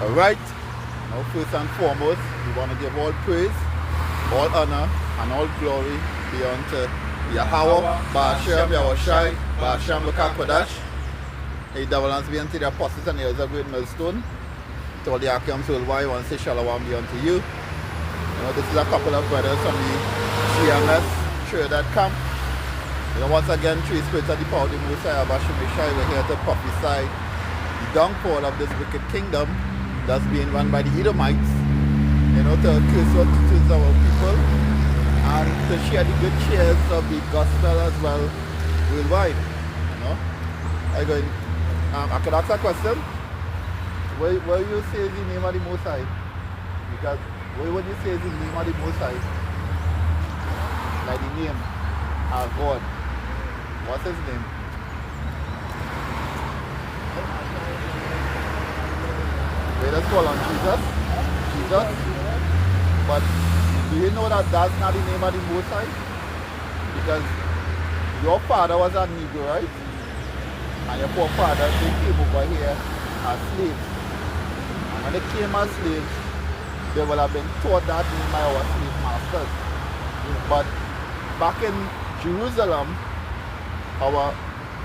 Alright, now first and foremost, we want to give all praise, all honor, and all glory be unto Yahweh, Ba'ashem, Yahushai, Ba'ashem, Kodash. The devil has been unto the apostles and elders of great millstone. To all the Akiams worldwide, I want to say shalom be unto you. You know, this is a couple of brothers from the GMS Trinidad camp. You know, once again, three spirits of the power of the Most High, Ba'ashem, Yahushai, we're here to prophesy the downfall of this wicked kingdom that's being run by the Edomites, you know, to curse out to our people and to share the good cheers of the gospel as well worldwide. You know, I could ask a question. Where you say the name of the Most High? Because where would you say the name of the Most High? Like the name of God. What's his name? Let us call on Jesus. Jesus. But do you know that that's not the name of the Most High? Because your father was a Negro, right? And your forefathers, they came over here as slaves. And when they came as slaves, they will have been taught that name by our slave masters. But back in Jerusalem, our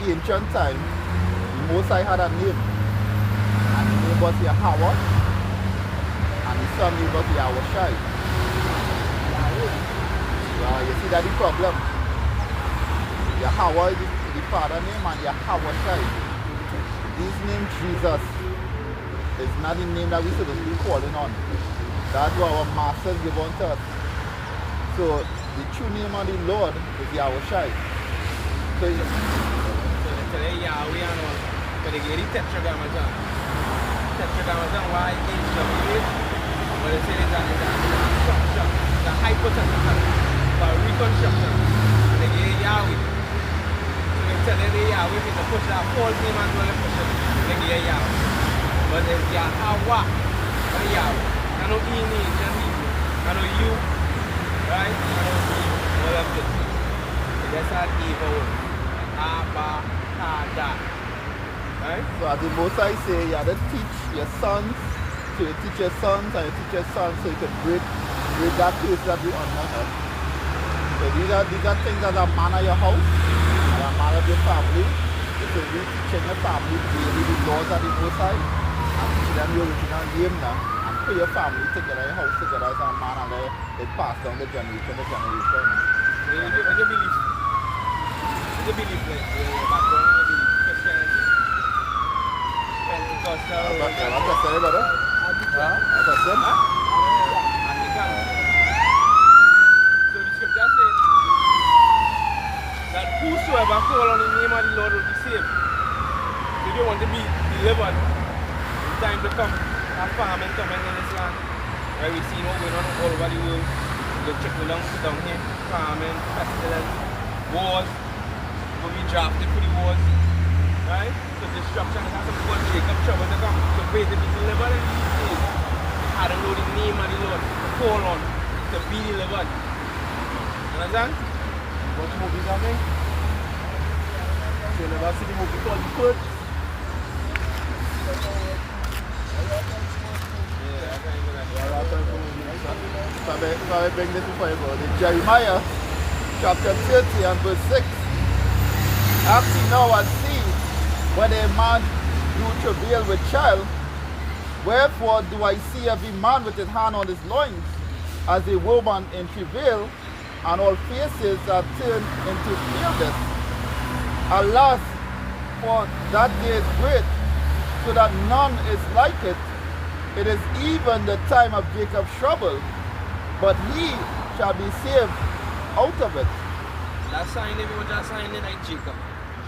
ancient time, the Most High had a name. And his name was Yahweh, and his son name was Yahushai. You see that the problem? Yahweh is the father name and Yahushai. This name Jesus is not the name that we supposed to be calling on. That's what our masters give unto us. So the true name of the Lord is Yahushai. So Yahweh and all, but they get it tetragrammaton. Tetragrammaton, why HWH? But they say it's a structure, it's a hypothetical, for reconstruction. And they get Yahweh. So they tell them they Yahweh, if they push that false name and they push it, they get Yahweh. But there's Yahweh, and Yahweh. I know E name, I know you, right? I know E, all of this. That's how evil works. Abba, Kada. Right? So as the Most High say, you have to teach your sons, so you teach your sons and you teach your sons so you can break that curse that we under. So these are things that are man of your house and a man of your family. You can be teaching your family daily the laws of the Most High and teach them your original name now and put your family together, your house together as a man and it pass down the generation to generation. What do you believe? What do you believe like your background? What do you believe? Christianity? Pentecostal? What's that, brother? What's that? Anglican. So the scripture says that whosoever call on the name of the Lord will be saved. If you want to be delivered, it's time to come. A famine coming in this land. Where we see what's going on all over the world. The trickle down here. Famine, pestilence, wars. We'll be drafted for the wars. Right? So destruction is happening for Jacob trouble to come. So pray to be delivered in these days. I don't know the name of the Lord to call on to be delivered. Understand? Watch movies on me. So you never see the movie called The Purge? So I bring this before you go. In Jeremiah chapter 30 and verse 6. Ask ye now and see whether a man do travail with child. Wherefore do I see every man with his hand on his loins, as a woman in travail, and all faces are turned into paleness. Alas, for that day is great, so that none is like it. It is even the time of Jacob's trouble, but he shall be saved out of it. That sign, everyone just signed in like Jacob.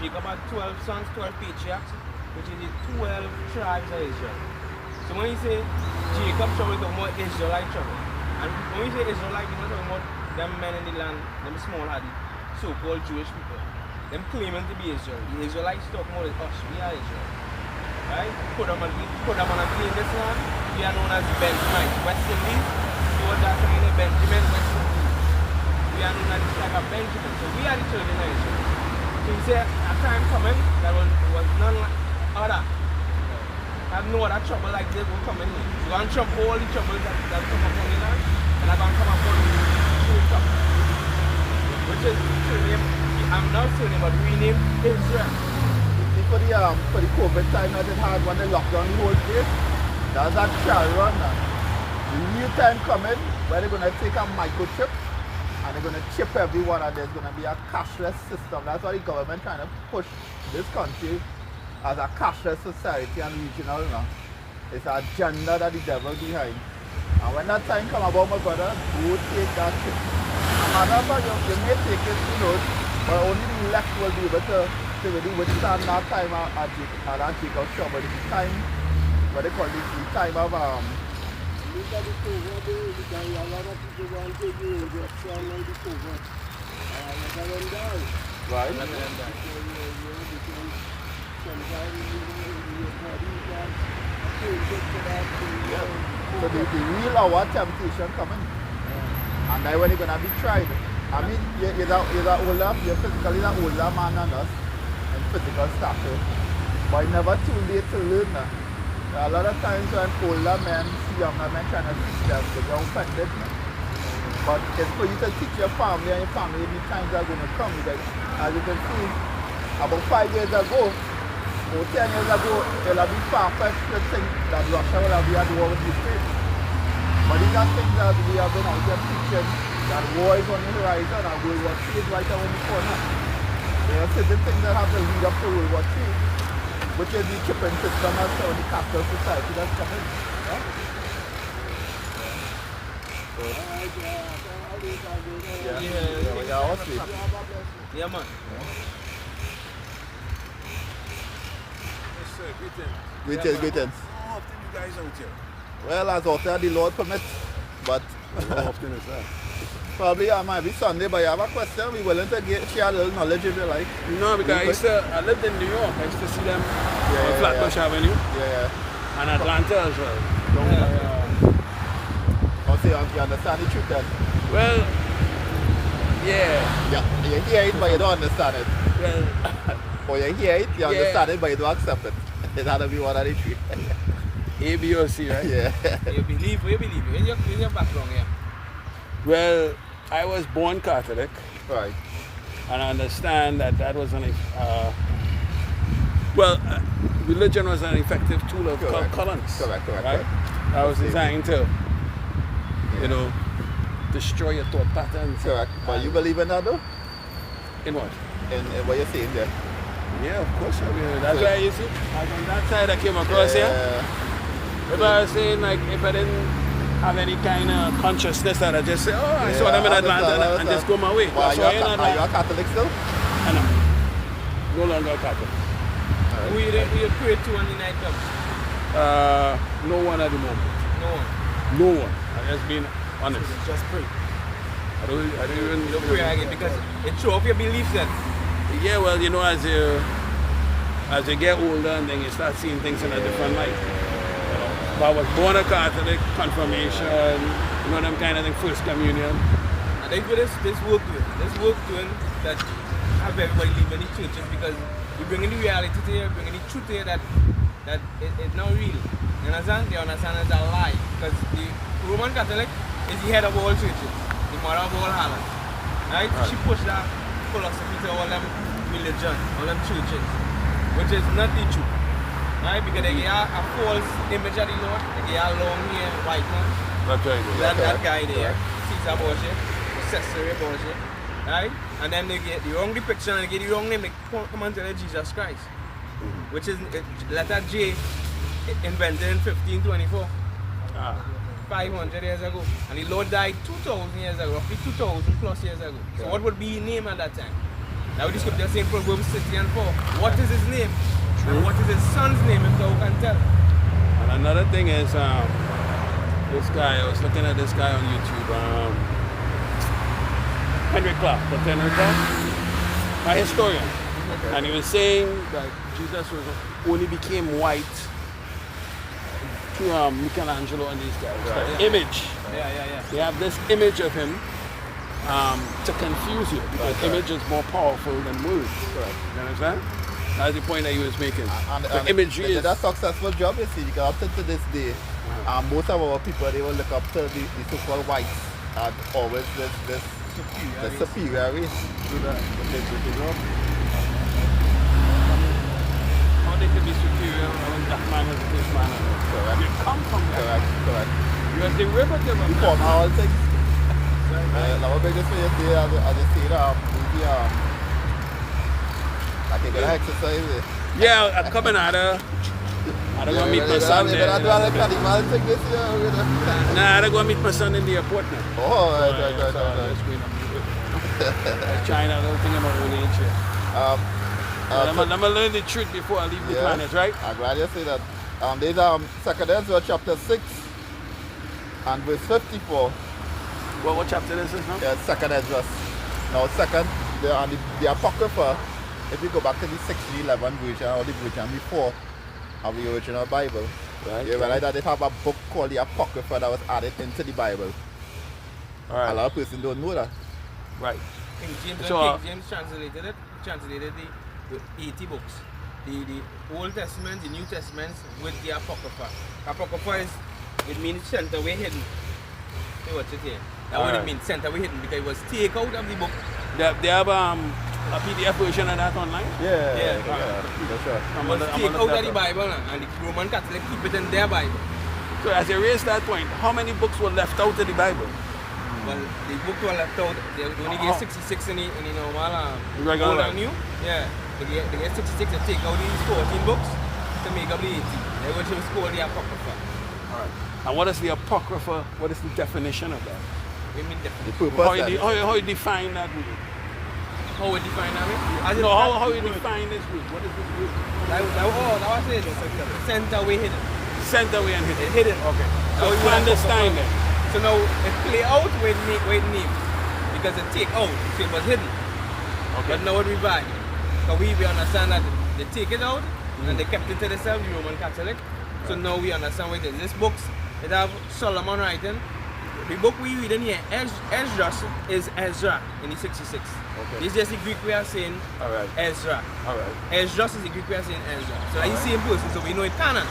Jacob had 12 sons, 12 patriarchs, which is the 12 tribes of Israel. So when you say Jacob trouble, it's more Israelite trouble. And when you say Israelite, you're not talking about them men in the land, them small-hearted, so-called Jewish people. Them claiming to be Israel. The Israelites talk more than us, we are Israel. Right? Put them on a claim this land, we are known as Benjamite. West Indies, you were just saying Benjamin, West Indies. We are known as the tribe of Benjamin. So we are the children of Israel. So he said a time coming that was none like other. I have no other trouble like this will come in here. You're going to trump all the troubles that come up on the land, and I'm going to come up on the top. Which is surname, I'm not surname, but rename Israel. For the COVID time that it had when they locked down the whole place, that's that trial run now. The real time coming where they're going to take a microchip and they're going to chip everyone and there's going to be a cashless system. That's why the government trying to push this country as a cashless society and regional now. It's an agenda that the devil behind. And when that time come about, my brother, go take that chip. And whatever you may take it, who knows, but only the left will be able to really withstand that time at that Jacob shop. But it's time, what they call it, the time of Look at the cover there, because a lot of people want to do it, they're trying to do the cover. Let them down. right? Let them die. Because sometimes your body got change it to that thing. So the real hour temptation coming. And then when you're gonna be tried. I mean, you're physically the older man than us in physical stature. But it's never too late to learn now. A lot of times when older men see younger men trying to teach them, they get offended now. But it's for you to teach your family and your family the times are going to come. Because as you can see, about 5 years ago, or 10 years ago, it will be far-fetched to think that Russia will have been at war with Ukraine. But these are things that we have been out there teaching, that war is on the horizon and World War III is right around the corner. There are certain things that have to lead up to World War III, which is the chipping system and so the capital society that's coming. Yeah? Yeah, man. Yes, sir. Greetings. Greetings. How often you guys out here? Well, as often the Lord permits, but How often is that? probably I might be Sunday, but you have a question, we're willing to share a little knowledge if you like. No, because I lived in New York. I used to see them on Flatbush Avenue Yeah. and Atlanta as well. Also, you understand the truth then? Well, yeah. Yeah, you hear it, but you don't understand it. Well, Or you hear it, you understand it, but you don't accept it. It had to be one of the three. A, B, or C, right? Yeah. You believe. In your background, yeah. Well, I was born Catholic, Right. and I understand that was religion was an effective tool of colonies. Correct. Right? I was designed to, destroy your thought patterns. Correct. But you believe in that though? In what? In what you're saying there? Yeah, of course I will. That's why you see, like on that side I came across here. If I was saying, like, if I didn't have any kind of consciousness that I just say, oh, I saw them in Atlanta and just go my way. Well, So are you a Catholic still? I know. No longer a Catholic. Who you pray to on the night club? No one at the moment. No one. No one. I'm just being honest. Just pray. I don't even... You don't pray again because it shows off your beliefs then. Yeah, well, as you get older and then you start seeing things in a different light. But I was born a Catholic, confirmation, them kind of thing, first communion. And they do this work doing that have everybody leaving the churches because we're bringing the reality to you, bringing the truth to you that it's not real. You understand? They understand it's a lie. Because the Roman Catholic is the head of all churches, the mother of all harlots. Right? She pushed that philosophy to all them religion, all them churches, which is not the truth. Right? Because they get a false image of the Lord, they get a long hair white man. That's right. That guy there, Caesar Borgia, Cesare Borgia. Right? And then they get the wrong depiction and they get the wrong name, they come and tell you Jesus Christ. Which is letter J invented in 1524. 500 years ago. And the Lord died 2,000 years ago, roughly 2,000 plus years ago. So what would be his name at that time? Now the scripture saying Proverbs 60 and 4. What is his name? True. And what is his son's name if thou can tell? And another thing is, this guy, I was looking at this guy on YouTube, Henry Clark, Dr. Henry Clark, a historian. Okay. And he was saying that Jesus only became white to Michelangelo and these guys. Right. The image. Yeah. They have this image of him to confuse you because Right. image is more powerful than words. Correct. You understand? That's the point that he was making. And The imagery they is did a successful job, you see, because up to this day, most of our people, they will look up to the so-called whites and always this superior race. how they can be superior when that man is this man. Correct. You come from that. Correct. You are derivative of We that. form all things. Now, big this way, they as they say, maybe, like a good exercise. Yeah, I'm coming out of. I don't go meet my son there. I do like animal thing this year. Nah, I don't go meet my son in the airport now. Oh, right. China, I don't think I'm a really interested. I'm gonna learn the truth before I leave the planet, right? I'm glad you say that. There's 2 Ezra chapter 6 and verse 54. What chapter is this now? Yeah, 2 Ezra. Now, the Apocrypha, if you go back to the 1611 version or the version before of the original Bible, Right. you realize that they have a book called the Apocrypha that was added into the Bible. All right. A lot of people don't know that. Right. King James, So, King James translated the 80 books. The Old Testament, the New Testament with the Apocrypha. Apocrypha it means center away hidden. See what it here. That would Alright. mean center away hidden because it was take out of the book. They have a PDF version of that online? Yeah. For sure. It was take out of the Bible and the Roman Catholic keep it in their Bible. So as they raise that point, how many books were left out of the Bible? Well, the book was left out. They only get 66 in the normal Regular old one. and new. Yeah. They get 66 and take out these 14 books to make up the 80. They which was called the Apocrypha. Alright. And what is the Apocrypha? What is the definition of that? We mean The different. purpose How you define that word? How we define that? No, how you define this word? What is this word? That was it. Center away hidden. Center way and hit It it. hidden. Okay. So So you you have to understand focus. it. So now it play out with name because it take out, so it was hidden. Okay. But now it revive. So we understand that they take it out and they kept it to themselves, the Roman Catholic. So now we understand what it is. This books, it have Solomon writing. The book we read in here, Ezra is Ezra in the 66. Okay. This is just the Greek way of saying Alright. Ezra. Alright. Ezra is the Greek way of saying Ezra. So that's the same person, so we know it canon.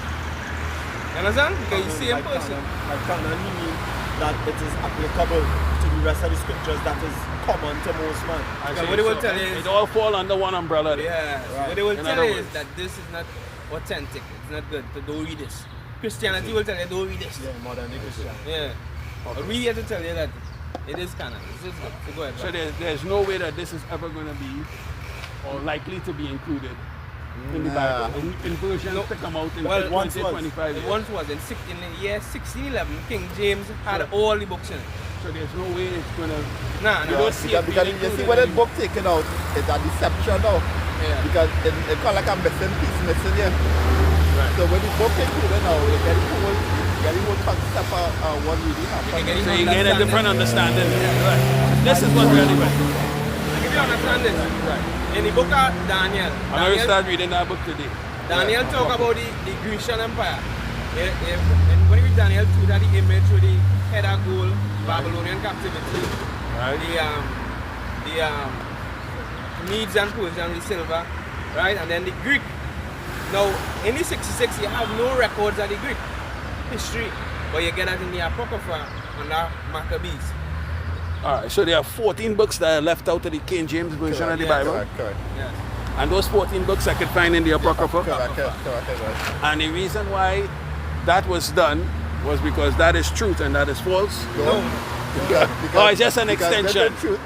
You understand? Because it's the same person. Like canon meaning that it is applicable to the rest of the scriptures that is common to most man. I Okay, see. what they will So tell you is- it all fall under one umbrella. there. Yeah. Right. What they will In tell other you is words. that this is not authentic. It's not good. So don't read this. Christianity will tell you don't read this. Yeah, modern day Christian. Yeah. But we here to tell you that it is canon. This is good. So go ahead. So bro. there's no way that this is ever going to be or likely to be included in the Nah. Bible. In versions No. to come out in Well, once 2025 It years. once was in the year 1611. King James had all the books in it. So there's no way it's going to... Nah, You no. don't see it Because being you see included when that in- book taken out, it's a deception now. Yeah. Because it called like a missing piece missing here. Right. So when the book included now, you get the whole concept of what really happened. get So you get a different understanding. Right. This is what really right. I give you understand this. In the book of Daniel, I'm going to start reading that book today. Daniel talk about the Grecian Empire. And when you read Daniel 2, that the image with the head of gold, Babylonian captivity, Right. the Medes and Persian with silver, right? And then the Greek. Now, in the 66, you have no records of the Greek history, but you get that in the Apocrypha under Maccabees. Alright, so there are 14 books that are left out of the King James version of the Yeah, Bible. Correct. Yes. And those 14 books I could find in the Apocrypha. Correct. And the reason why that was done was because that is truth and that is false. No. Oh, it's just an because that's extension. the truth.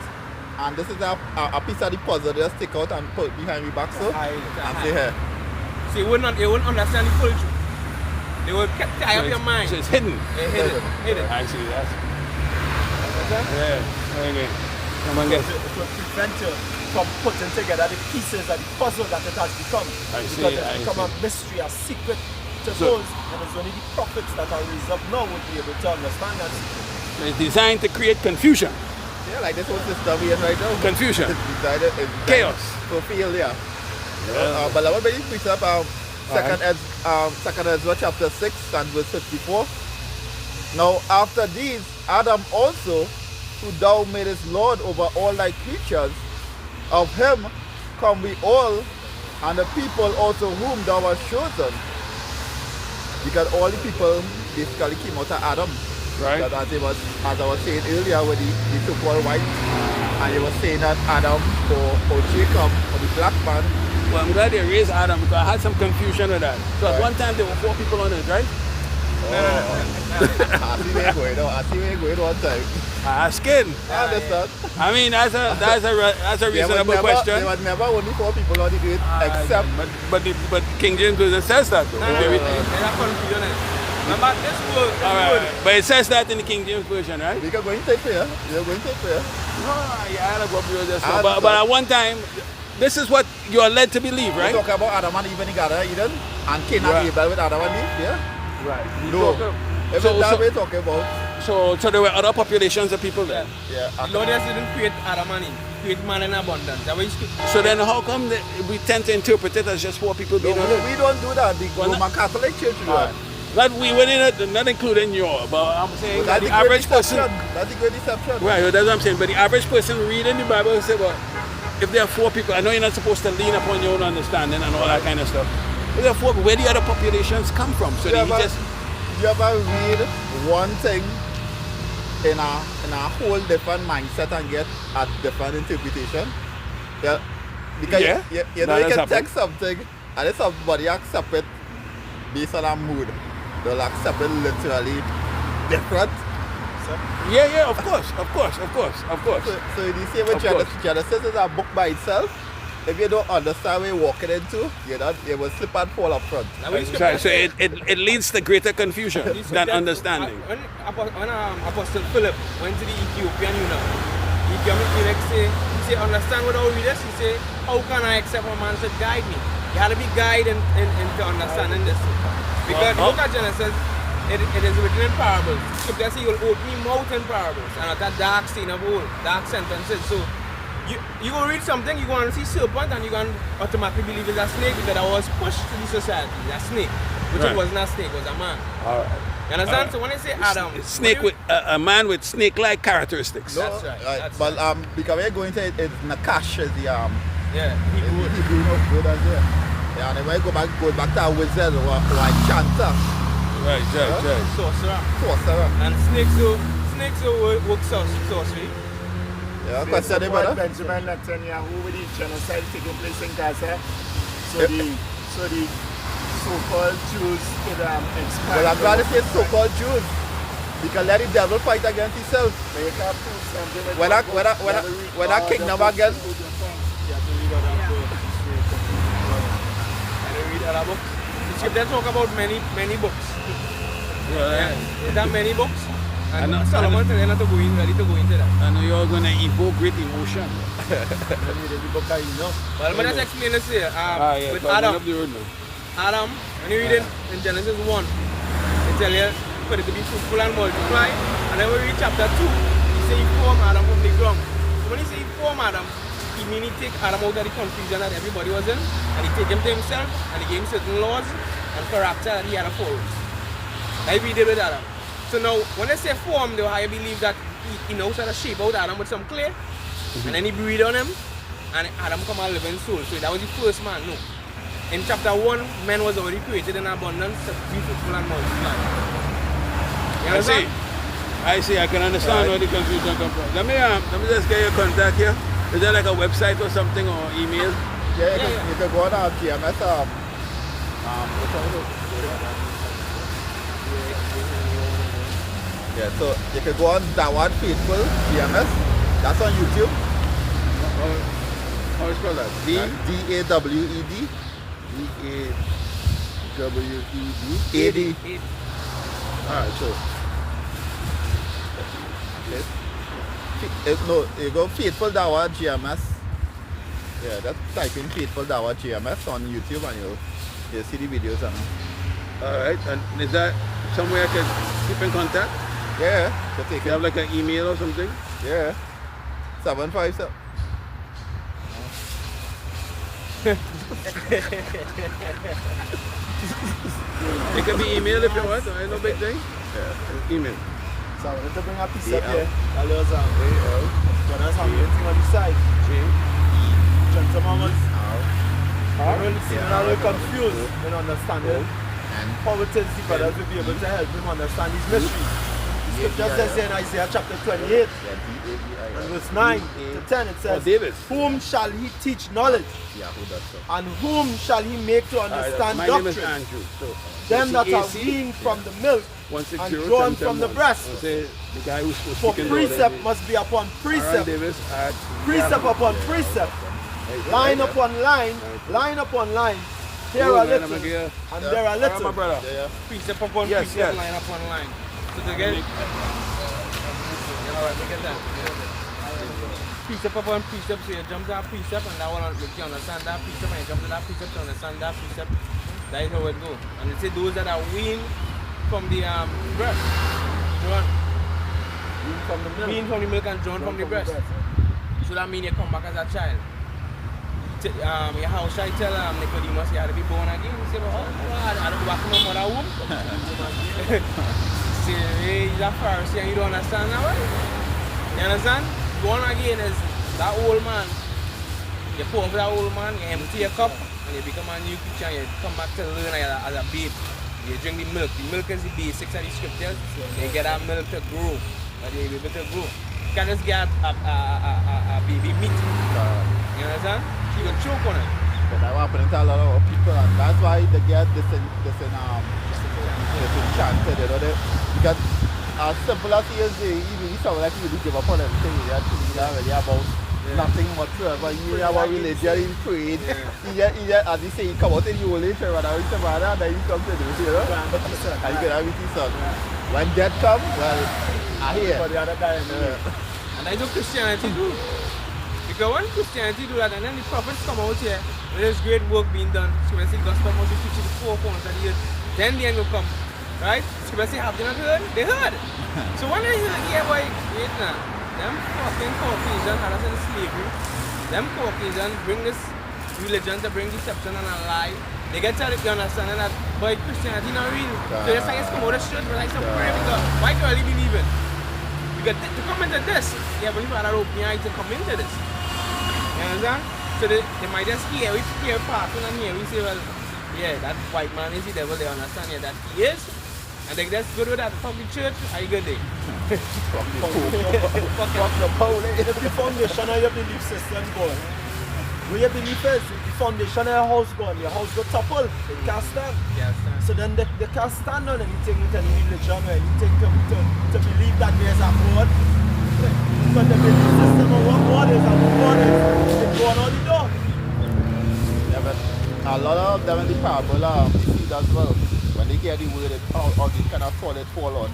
And this is a piece of the puzzle. Just take out and put behind me back so. And say here. So you wouldn't understand the full truth. They will tie up your mind. So it's hidden. They hidden. I see that. Yeah. Okay. Come on, It guys. will prevent you from putting together the pieces of the puzzle that it has become. I see, Because I it's become a see. mystery, a secret to So- those, and it's only the prophets that are raised up now would be able to understand that. It's designed to create confusion. Yeah, like this whole system we in right now. Confusion. It's designed Chaos. for failure. But I want to preach up Second Ezra chapter 6 and verse 54. Now after these, Adam also who thou madest Lord over all thy creatures, of him come we all, and the people also whom thou hast chosen. Because all the people basically came out of Adam. Right. Because as I was saying earlier with the so-called white, and you were saying that Adam or Jacob or the black man. Well, I'm glad they raised Adam because I had some confusion with that. So at one time there were 4 people on it, right? I see where you're going one time. Asking. I understand. I mean, that's a reasonable question. There was never only 4 people on the earth except. But King James Version says that though. There's a confusion. Remember this word. All right. But it says that in the King James Version, right? We can go and take prayer. You're going to take prayer. Yeah, I don't go through this one. But at one time, this is what you are led to believe, right? We talk about Adam and Eve and the Garden of Eden, and Cain and Abel with Adam and Eve, yeah? Right. No. If it's that we're talking about. So there were other populations of people there. Yeah. Lord just didn't create Adam and Eve. Create man in abundance. That way So then how come we tend to interpret it as just 4 people being on it? We don't do that. The Roman Catholic Church do that. Not not including you, but I'm saying that That's the average person. That's the great deception. Right, that's what I'm saying. But the average person reading the Bible will say, well, if there are 4 people, I know you're not supposed to lean upon your own understanding and all that kind of stuff. If there are 4 people, where the other populations come from? So you they ever, just. you ever read one thing in a whole different mindset and get a different interpretation? Yeah. Because you know you can text something and if somebody accept it based on a mood, they'll accept it literally different. Yeah, of course. So the same with Genesis is a book by itself. If you don't understand where you're walking into, you will slip and fall up front. So it leads to greater confusion than understanding. When Apostle Philip went to the Ethiopian eunuch, the Ethiopian eunuch say, understand what I read this? He say, how can I accept a man should guide me? You have to be guided into understanding this. Because look at Genesis, it is written in parables. Scripture says he will open your mouth in parables and at that dark scene of old, dark sentences. So you go read something, you're going to see serpent and you're going to automatically believe it's a snake because I was pushed to the society, a snake. Which it wasn't a snake, it was a man. All right. You understand? So when I say Adam, snake with a man with snake-like characteristics. No, that's right. But because we're going to it's Nakash is the Hebrew word as well. Yeah, and then when you go back to a wizard or a chanter. Right. sorcerer. And snakes work sorcery. Yeah, question about that. Benjamin Netanyahu with the genocide taking place in Gaza. So the so-called Jews could expand. Well, I'm glad to say so-called Jews. Because let the devil fight against himself. They can't prove something. When that kingdom again. Other books. The scripture talk about many books. There are many books. And Solomon said they're not ready to go into that. I know you're going to evoke great emotion. Well, let me just explain this here. With Adam, when you read in Genesis 1, it tells you for it to be fruitful and multiply. And then when we read chapter 2, he says he formed Adam from the ground. So when he says he formed Adam, he means he take Adam out of the confusion that everybody was in, and he take him to himself, and he gave him certain laws and character that he had to follow. Like we did with Adam. So now, when they say form, though, I believe that he knows how to shape out Adam with some clay, and then he breathed on him, and Adam come a living soul. So that was the first man, no. In chapter 1, man was already created in abundance to be fruitful and multiply. You understand? I see. I can understand where the confusion comes from. Let me just get your contact here. Is there like a website or something or email? Yeah, you can go on our GMS. Yeah, so you can go on Dawad Faithful GMS. That's on YouTube. How is it called that? D-A-W-E-D. D-A-W-E-D. A-D. Alright, so. No, you go Faithful Dawad GMS. Yeah, just type in Faithful Dawad GMS on YouTube and you'll see the videos. Alright, and is that somewhere I can keep in contact? Yeah, so take You have like an email or something? Yeah. 757. It can be email if you want, no big thing. Yeah, email. So I wanted to bring a piece Yeah. up here. That was when I was having anything on the side. Gentleman was really seeming a little confused in understanding And how it is the brothers will be able to help him understand his mystery. The scripture says here in Isaiah chapter 28 and verse 9 to 10 it says, David. whom shall he teach knowledge? yeah, who does so? And whom shall he make to understand My name is doctrine? Andrew. So, Them that are AC, weaned from the milk Once and secure, drawn 10, from the 10, breast. Say, the guy who's For speaking precept Lord, must be upon Aaron precept, Davis at precept upon precept, line upon line, line upon line. Here Oh, are man, little, I'm here. and there are My little. brother. Yeah, Precept upon Yes, precept, yes. line upon line. So to get it. Alright, look at that. Precept upon precept, so you jump to that precept and that one make you understand that precept and you jump to that precept to understand that precept. That is how it goes. And they say those that are weaned from the breast, drawn, From the milk. weaned from the milk and drawn from the breast. So that means you come back as a child. Your house I tell Nicodemus you had to be born again. He said, oh, I don't go back to my mother womb. See, hey, he's a Pharisee and you don't understand that way. You understand? Born again is that old man. You pour over that old man, you empty your cup, and you become a new creature and you come back to learn as a babe. You drink the milk. The milk is the basics of the scriptures. You get that milk to grow. But you're able to grow. You can't just get a baby meat. You understand? You can choke on it. but that happening to a lot of people, and that's why they get disenchanted, you know, because as simple as he is, he sound like he really give up on everything. He actually really about nothing whatsoever. He about religion, he prayed. He just, as he say, he come out in the old age, and he say, man, and then he comes to do it, you know. And he can have it his son. When death comes, well, I hear. For the other guy. And that's what Christianity do. Because when Christianity do that, and then the prophets come out here, there's great work being done. So when the gospel must be preached to the four corners of the earth, then the end will come. Right? So when they have they not heard? They heard. So when they heard, yeah, boy, wait now. Them fucking Caucasians had us in slavery. Them Caucasians bring this religion to bring deception and a lie. They get to understand that, boy, Christianity not real. So they say it's come out of church, but like some prayer because why can't really believe it? Because to come into this, you believe that open your eyes to come into this. You understand? So they might just hear passing and hear we say, well, yeah, that white man is the devil, they understand yeah, that he is. And they just go to that fucking church, are you good day? Fuck the pole. If the foundation of your belief system gone, where your belief is, if the foundation of your house gone, your house got toppled, it can't stand. Yes, So then they can't stand on anything with any religion or anything to believe that there's a God. But the belief system of what God is and who God is, it's going on the door. Yeah, but a lot of them in the parable, you see that as well. When they hear the word, all this kind of solid fall on,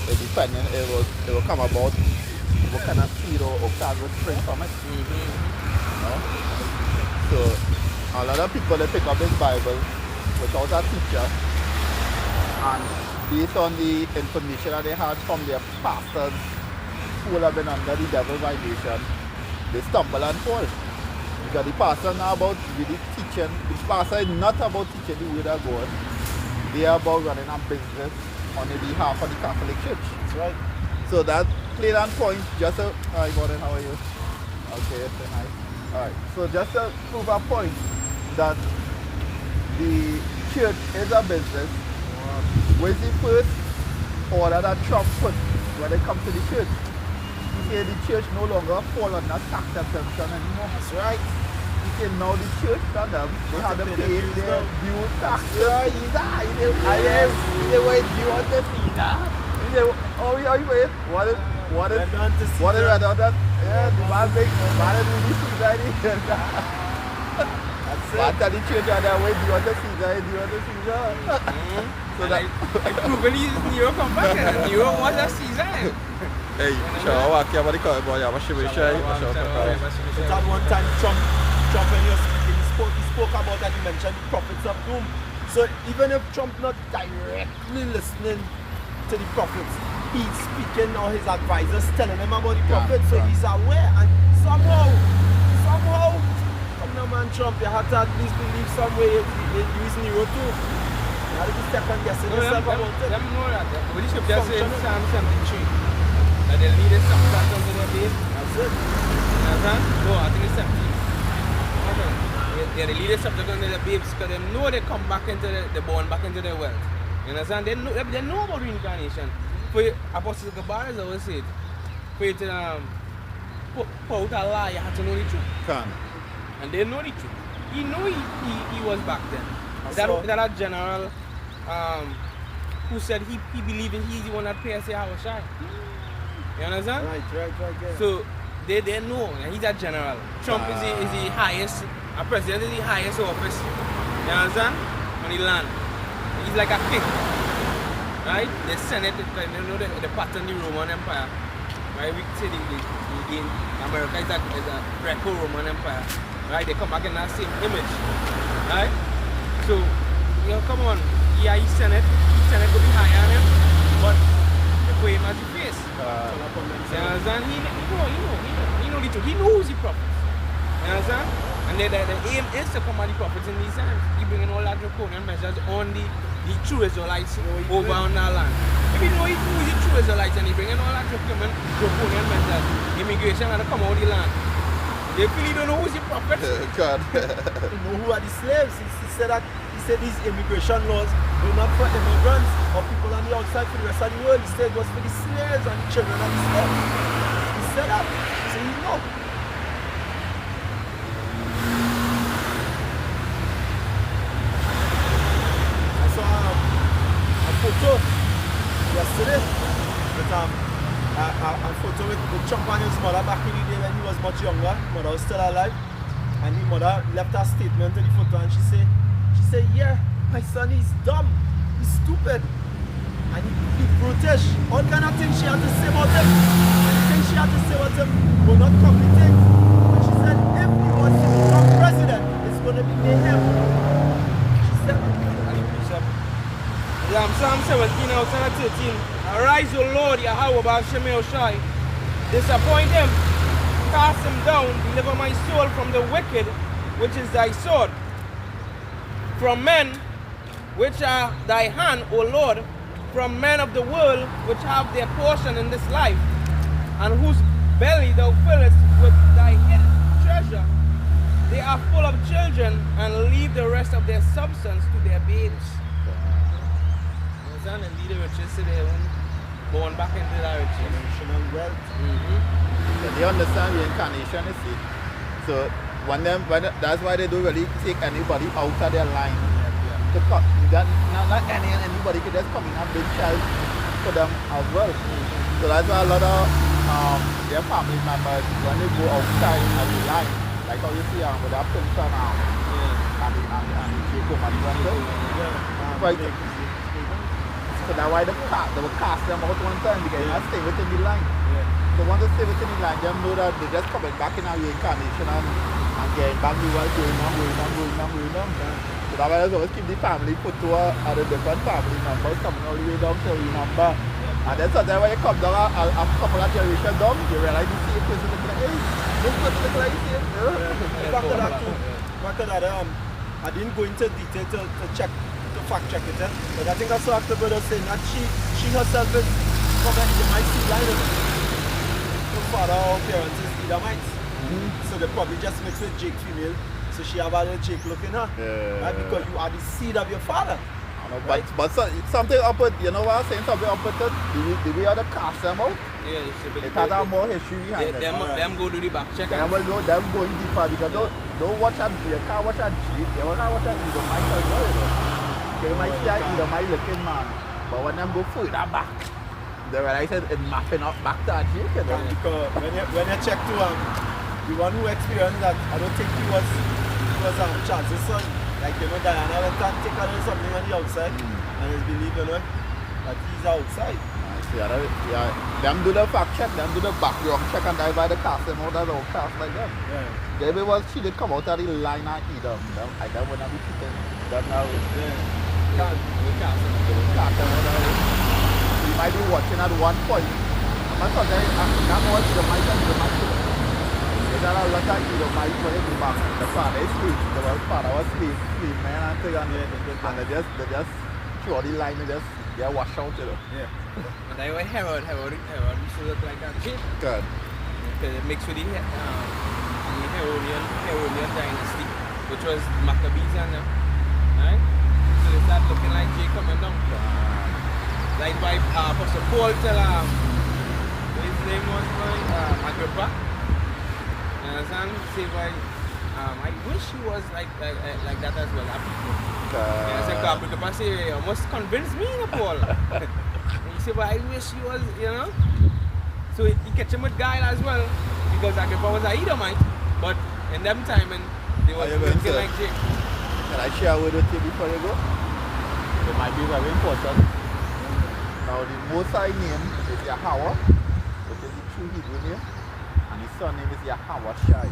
depending, it will come about, what kind of seed or kind will spring from it. You know? So, a lot of people, they pick up this Bible without a teacher, and based on the information that they had from their pastors who have been under the devil vibration, they stumble and fall. Because the pastor not about really teaching, the pastor is not about teaching the word of God. They are about running a business on the behalf of the Catholic Church. That's right. So that played on point, just a, hi Gordon, how are you? Okay, so nice. Alright, so just to prove a point that the church is a business. Where's the first order that Trump put when it comes to the church? He said the church no longer fall under tax exemption anymore. That's right. He said now the church done them, they had to pay their due tax. Right. They wait, do you want to see that? He said, oh yeah, you wait. What is They're done to see what is that. that? Yeah, the man make man really see that. That's Man it. tell the children that way, do you want to see that? Do you want to see that? So that I proven Nero come back and Nero was a season. hey, sure, walk here about the car, boy, I'm sure shy. But at one time, Trump when he was speaking, he spoke about that, he mentioned the prophets of doom. So even if Trump not directly listening to the prophets, he's speaking or his advisors telling him about the prophets, so he's aware. And somehow, come now man Trump, you have to at least believe some way you're using Nero too. You How did you second guessing No, yourself about it? them know that. But the scripture says in Functional. Psalm 73 that they'll lead a substance under their base. That's it. You understand? No, I think it's 17. Yeah, the leaders of the gun the babes because they know they come back into the born back into their wealth. You understand? They know about reincarnation. For Apostle Gabar always said, for you to put out a lie, you have to know the truth. Can. And they know the truth. He knew he was back then. So- That a general who said he believed he's the one that pays the house shy. You understand? Right, yeah. So they know and he's a general. Trump is the highest, a president is the highest office. You understand? On the land. He's like a king. Right? The Senate, you know the pattern the Roman Empire. Right? We say the America is a Greco-Roman Empire. Right? They come back in that same image. Right? So, you know, come on. Yeah, he's Senate. Senate could be higher on him. But they put him as the face. You understand? He know the truth. He knows the prophets. You understand? And the aim is to come at the prophets in these times. He bringing all that draconian measures on the true Israelites over on that land. If you know he knows the true Israelites and he bringing all that draconian measures, immigration and come out of the land. They feel he don't know who's the prophets. God. You know who are the slaves? He said these immigration laws were not for immigrants or people on the outside for the rest of the world. He said it was for the slaves and the children of the slaves. He said that. So you know. I saw a photo yesterday with a photo with Trump and his mother back in the day when he was much younger. Mother was still alive. And the mother left a statement to the photo and she said, yeah, my son is dumb, he's stupid, and he's brutish. All kind of things she had to say about him. And the things she had to say about him were not complete things. And she said, if he was to become president, it's going to be mayhem. She said, Psalm 17 out of 13. Arise, O Lord, Yahweh, Ba'ashem Yoshai. Disappoint him, cast him down, deliver my soul from the wicked, which is thy sword. From men, which are thy hand, O Lord, from men of the world, which have their portion in this life, and whose belly thou fillest with thy hidden treasure. They are full of children, and leave the rest of their substance to their babes. And lead the riches to their own, born back into the riches. generational wealth. So they understand reincarnation, you see. So that's why they don't really take anybody out of their line. Not anybody can just come in and bring child for them as well. So that's why a lot of their family members, when they go outside of the line, like how you see with their prince and the Jacob and the right. So that's why they will cast them out one time because they stay within the line. So once they stay within the line, they know that they're just coming back in a reincarnation and getting back to what going on. So that's why they always keep the family put to the different family members coming all the way down to remember. And then sometimes when you come down a couple of generations down, you realize the same person look like, hey, this person look like the same. Back to that too. Back to that, I didn't go into detail to check, to fact check it, but I think I saw the brother saying that she herself is from the Edomite line. Her father or parents is Edomites. So they probably just mixed with Jake female. So she have a little Jake look in her. Right? Because you are the seed of your father. But something up with, you know what I'm saying, something up with it, the way how they cast them out, Yeah, it should be. it has a more history behind it. Them go to the back check. Them will go, them going deeper because don't watch a, you can't watch a Jeep, you can't watch a Edomite as well, you know. You might see a Edomite looking man, but when them go further back, they realize it's mapping up back to a Jeep, you know. Because when you check to the one who experienced that, I don't think he was Charles' son. Like, you know, Diana went and take a little something on the outside and it's believed, you know, that he's outside. Them do the fact check, them do the background check and that's why they cast them out as all cast like that. Yeah. Maybe was she did come out of the line and eat them. I don't want to be cheating. That now is Yeah. we cast them out of the we might be watching at one point. I'm not saying I'm watching the mic. There's a lot of Edomite when they go back. The father is slave. The father was slave man and thing and they just through the line and just get washed out, you know. Yeah. But I was Herod used to look like that shape. Good. Because it mixed with the Herodian dynasty, which was Maccabees and them. Right? So they start looking like Jacob and them. Like by Apostle Paul tell his name was Agrippa. You understand? Say by I wish he was like that as well. I said, Agrippa say, you must convince me, Paul. And he said, but I wish he was, you know. So he catch him with guile as well, because Agrippa was a Edomite, but in them time and they were looking like Jake. Can I share with you before you go? It might be very important. Now the Most High name is Yahweh, which is the true Hebrew name, and his son name is Yahweh Shai,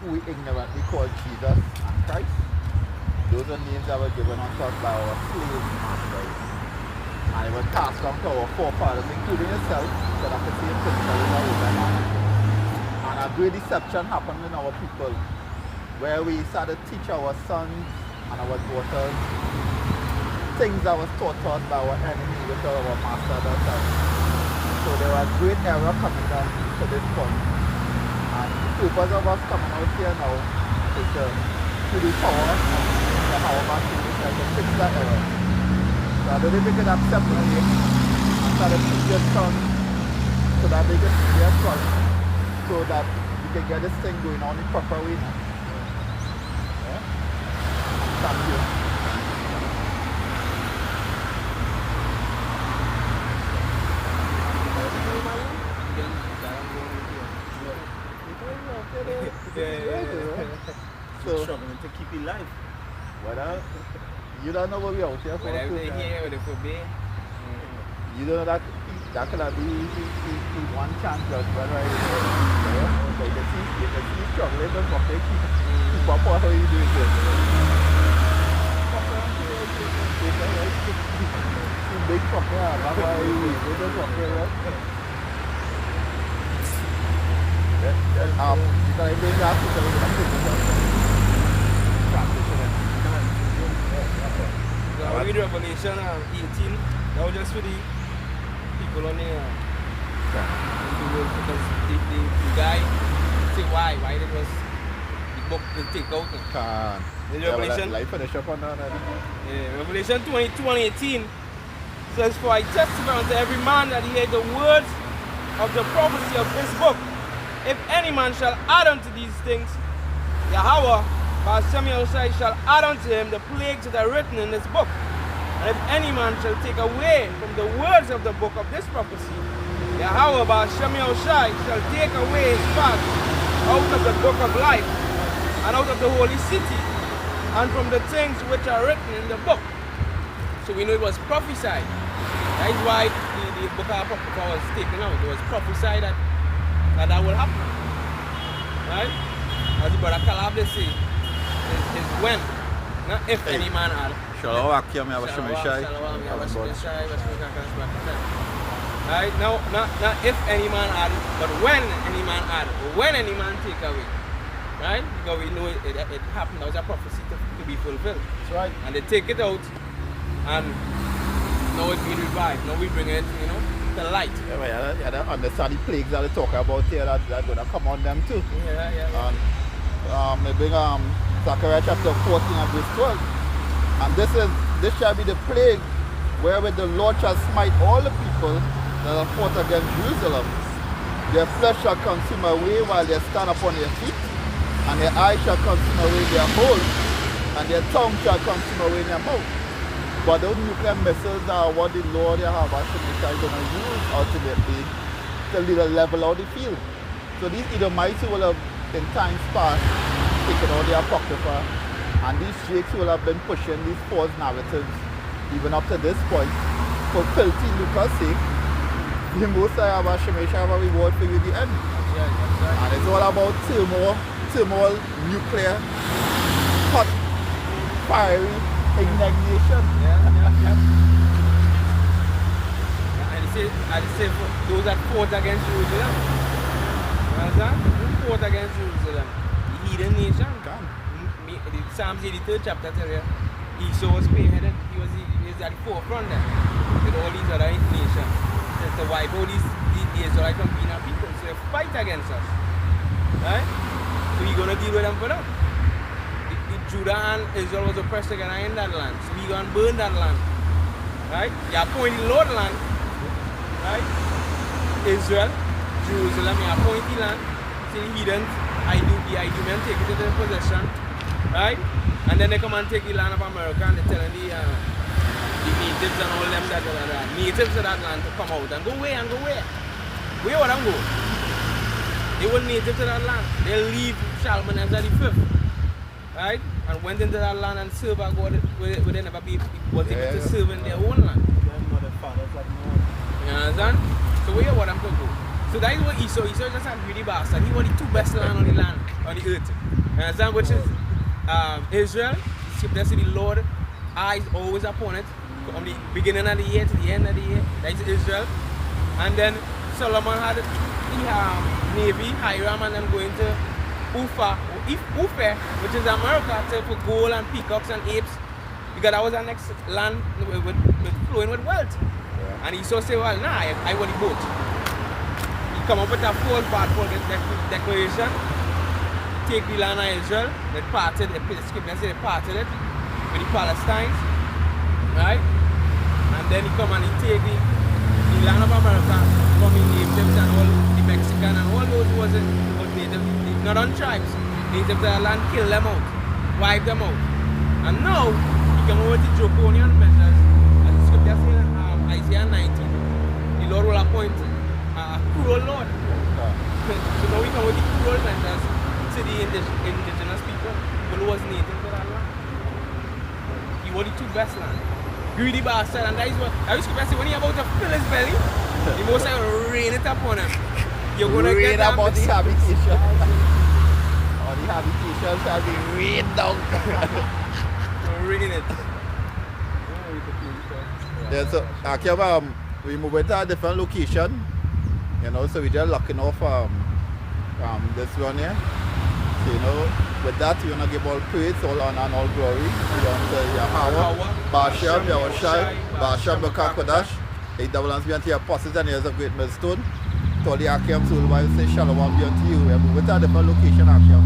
who we ignorantly call Jesus and Christ. Those are names that were given unto us by our slave masters. And it was passed on to our forefathers, including yourself, so that the same principle is over now. And a great deception happened in our people, where we started to teach our sons and our daughters things that was taught to us by our enemy, which are our master themselves. So there was great error coming down to this point. And the purpose of us coming out here now is to the power of the power of our to fix that error. So I don't think we can accept it and start to teach your sons so that they can see their sons, so that we can get this thing going on in proper way now. Yeah? Thank you. So struggling to keep it live. Well, you don't know what we out here for. With everything here, with the forbid. You don't know that could have been one chance just right there. But you can see struggling to keep up what you doing here. Big fucker, that's why you just walk here, right? You can bring that to I read Revelation 18, that was just for the people on there. Because the guy said why it was the book to take out. Revelation. Life finish up on that. Yeah, Revelation 22:18 says, for I testify unto every man that he heard the words of the prophecy of this book. If any man shall add unto these things, Yahweh, by Samuel shall add unto him the plagues that are written in this book. And if any man shall take away from the words of the book of this prophecy, Yahweh, by Samuel shall take away his part out of the book of life, and out of the holy city, and from the things which are written in the book. So we know it was prophesied. That is why the book of Apocrypha was taken out. It was prophesied that will happen. Right? As the brother Calab they say, is when, not if any man had. Shalom, Akim, Yabashimishai. Right? Now, not if any man had, but when any man had, when any man take away. Right? Because we know it happened. That was a prophecy to be fulfilled. That's right. And they take it out, and now it's being revived. Now we bring it, to light. Yeah, but you don't understand the plagues that they talk about here that are going to come on them too. Yeah. And they bring Zechariah chapter 14 and verse 12. And this shall be the plague wherewith the Lord shall smite all the people that have fought against Jerusalem. Their flesh shall consume away while they stand upon their feet, and their eyes shall consume away their holes, and their tongue shall consume away their mouth. But those nuclear missiles are what the Lord Yahweh is going to use ultimately to level out the field. So these Edomites who will have in times past taken out the Apocrypha, and these sheikhs who will have been pushing these false narratives even up to this point for filthy lucre's sake, the Most High Shemesha have a reward for you in the end. And it's all about turmoil, nuclear, hot, fiery indignation. And they say those that fought against Jerusalem. You understand? Who fought against Jerusalem? The heathen nation. The Psalms 83 chapter tell you. Esau was spearheaded. He was at the forefront there with all these other nations to wipe all these the Israelites from being our people. So they fight against us. Right? So we're going to deal with them for that. The Judah and Israel was oppressed together in that land. So we're going to burn that land. Right? You appoint the Lord land. Right? Israel, Jerusalem, you appoint the land. So the heathens, the Idumean take it to their possession. Right? And then they come and take the land of America and they're telling the natives and all them that natives of that land to come out and go where and go where? Where would them go? They were natives of that land. They leave Shalmaneser the fifth, right? And went into that land and served a God where they never was able to serve in their own land. You understand? So where would them to go? So that is what Esau just a greedy bastard. He wanted the two best land on the earth. You understand? Which is Israel. Scripture says the Lord eyes always upon it from the beginning of the year to the end of the year. That is Israel. And then Solomon had the navy, Hiram, and them going to Ufa, which is America, for gold and peacocks and apes, because that was our next land with flowing with wealth. Yeah. And Esau said, well, nah, I want the boat. He come up with a false declaration, take the land of Israel, they parted, the scripture said they parted it with the Palestinians, right? And then he come and he take the land of America from the natives and all the Mexican and all those who was native, not on tribes, natives of the land, kill them out, wipe them out. And now, he come over to draconian measures, as the scripture says in Isaiah 19, the Lord will appoint a cruel Lord. So now we come with the cruel measures to the indigenous people who was native to that land. He was the two best land. Greedy bastard, and that is what I used to say when he about to fill his belly, the most I will rain it upon him. You're gonna rain get that about the habitation. Or the habitation shall be rained down. rain it. Yeah, so Akim, we move to a different location. You know, so we just locking off this one here. So, you know, with that, you wanna give all praise, all honor and all glory unto Yahweh, Bashem, Yahushai, Bashem, Bekakodash, a double hands be unto your apostles and years of great millstone. To all the Akim soul wives say shalom be unto you. We move to a different location, Akim.